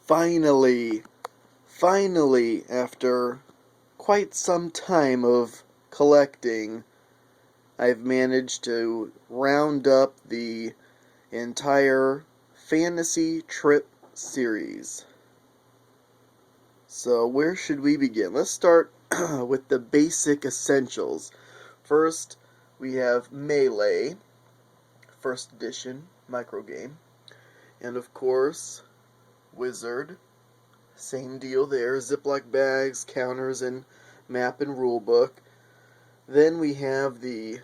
Finally, after quite some time of collecting, I've managed to round up the entire Fantasy Trip series. So where should we begin? Let's start with the basic essentials. First, we have Melee, first edition microgame, and of course, Wizard. Same deal there, Ziploc bags, counters, and map and rulebook. Then we have the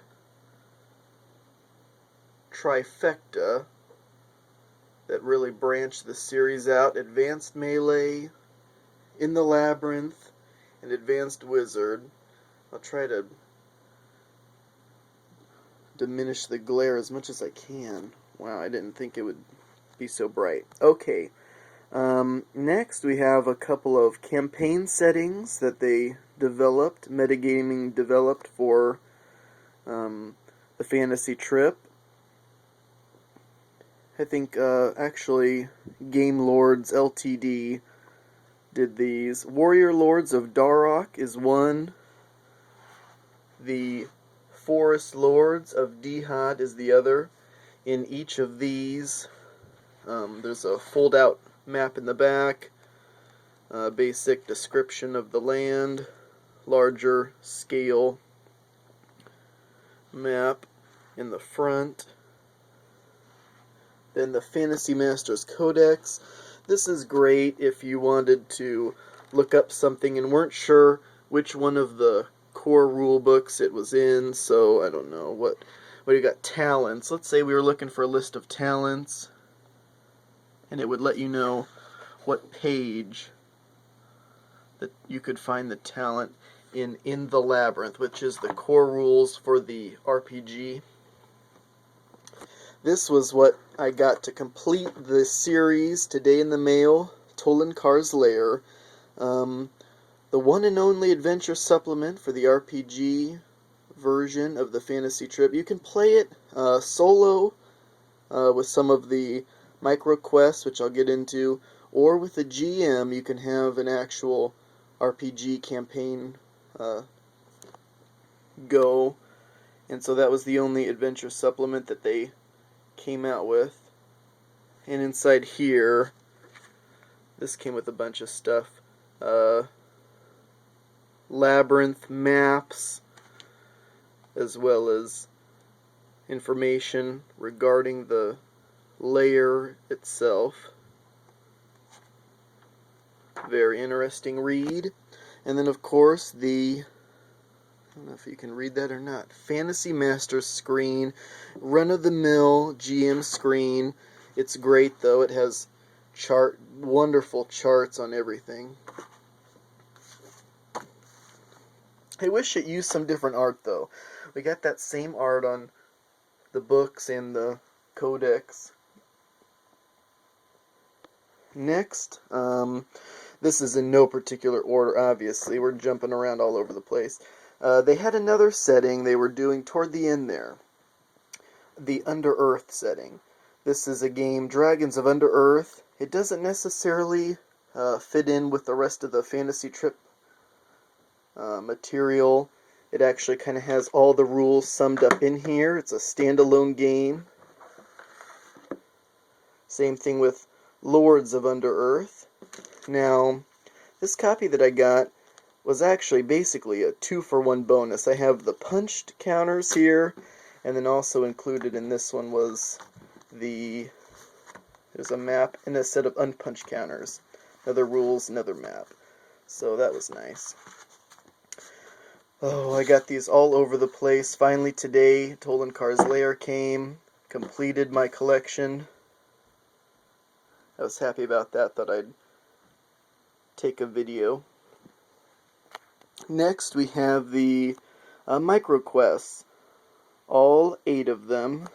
trifecta that really branched the series out: Advanced Melee, In the Labyrinth, and Advanced Wizard. I'll try to diminish the glare as much as I can. Wow, I didn't think it would be so bright. Okay. Next, we have a couple of campaign settings that they developed, Metagaming developed for the Fantasy Trip. I think, actually, Game Lords Ltd. did these. Warrior Lords of Darok is one. The Forest Lords of Dihad is the other. In each of these, there's a fold-out map in the back, basic description of the land, larger scale map in the front. Then the Fantasy Masters Codex. This is great if you wanted to look up something and weren't sure which one of the core rule books it was in. So I don't know what you got. Talents. Let's say we were looking for a list of talents, and it would let you know what page that you could find the talent in the Labyrinth, which is the core rules for the RPG. This was what I got to complete the series today in the mail, Tollenkar's Lair. The one and only adventure supplement for the RPG version of the Fantasy Trip. You can play it solo with some of the Microquests, which I'll get into, or with a GM. You can have an actual RPG campaign go. And so that was the only adventure supplement that they came out with. And inside here, this came with a bunch of stuff. Labyrinth maps, as well as information regarding the layer itself. Very interesting read. And then, of course, I don't know if you can read that or not, Fantasy Masters screen, run-of-the-mill GM screen. It's great, though. It has wonderful charts on everything. I wish it used some different art, though. We got that same art on the books and the Codex. Next, this is in no particular order, obviously. We're jumping around all over the place. They had another setting they were doing toward the end there. The Underearth setting. This is a game, Dragons of Underearth. It doesn't necessarily fit in with the rest of the Fantasy Trip material. It actually kind of has all the rules summed up in here. It's a standalone game. Same thing with Lords of Underearth. Now, this copy that I got was actually basically a 2-for-1 bonus. I have the punched counters here, and then also included in this one was there's a map and a set of unpunched counters. Another rules, another map. So that was nice. Oh, I got these all over the place. Finally today, Tollenkar's Lair came, completed my collection. I was happy about that, thought I'd take a video. Next, we have the Microquests, all 8 of them,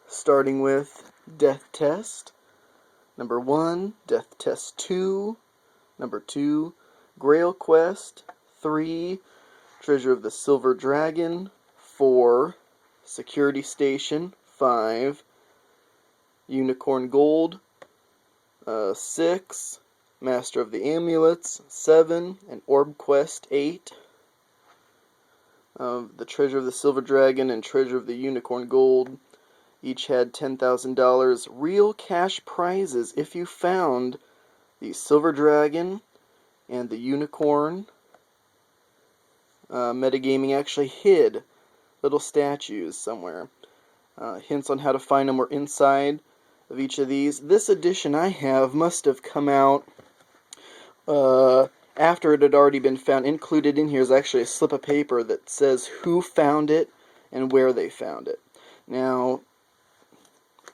starting with Death Test, number 1, Death Test 2, number 2, Grail Quest, 3, Treasure of the Silver Dragon, 4, Security Station, 5, Unicorn Gold, 6, Master of the Amulets 7, and Orb Quest 8. The Treasure of the Silver Dragon and Treasure of the Unicorn Gold each had $10,000 real cash prizes if you found the Silver Dragon and the Unicorn. Metagaming actually hid little statues somewhere. Hints on how to find them were inside of each of these. This edition I have must have come out after it had already been found. Included in here is actually a slip of paper that says who found it and where they found it. Now,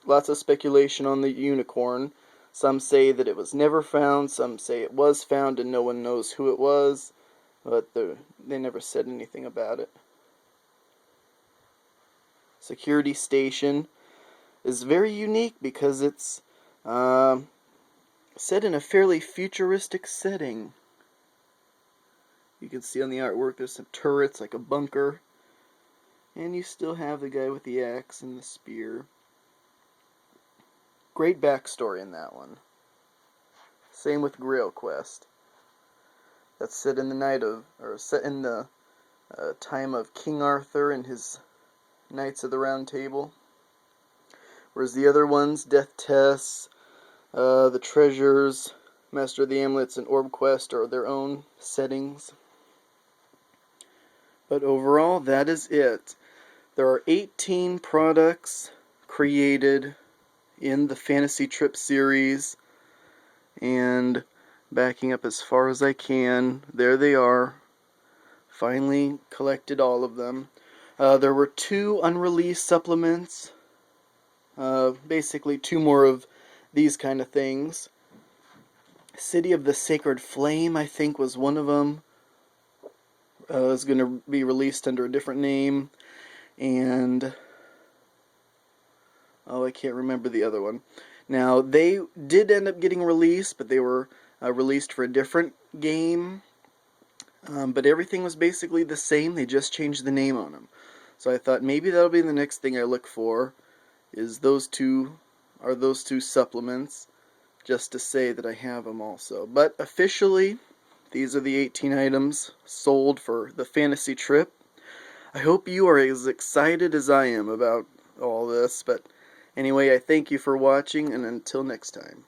lots of speculation on the unicorn. Some say that it was never found, some say it was found and no one knows who it was, but they never said anything about it. Security Station is very unique because it's set in a fairly futuristic setting. You can see on the artwork there's some turrets like a bunker, and you still have the guy with the axe and the spear. Great backstory in that one. Same with Grail Quest. That's set in the time of King Arthur and his Knights of the Round Table. Whereas the other ones, Death Tests, the Treasures, Master of the Amulets, and Orb Quest are their own settings. But overall, that is it. There are 18 products created in the Fantasy Trip series, and backing up as far as I can, there they are. Finally collected all of them. There were 2 unreleased supplements, basically 2 more of these kind of things. City of the Sacred Flame, I think, was one of them. Is going to be released under a different name, and I can't remember the other one. Now, they did end up getting released, but they were released for a different game. But everything was basically the same. They just changed the name on them. So I thought maybe that'll be the next thing I look for, is those two supplements, just to say that I have them also. But officially, these are the 18 items sold for the Fantasy Trip. I hope you are as excited as I am about all this, but anyway, I thank you for watching, and until next time.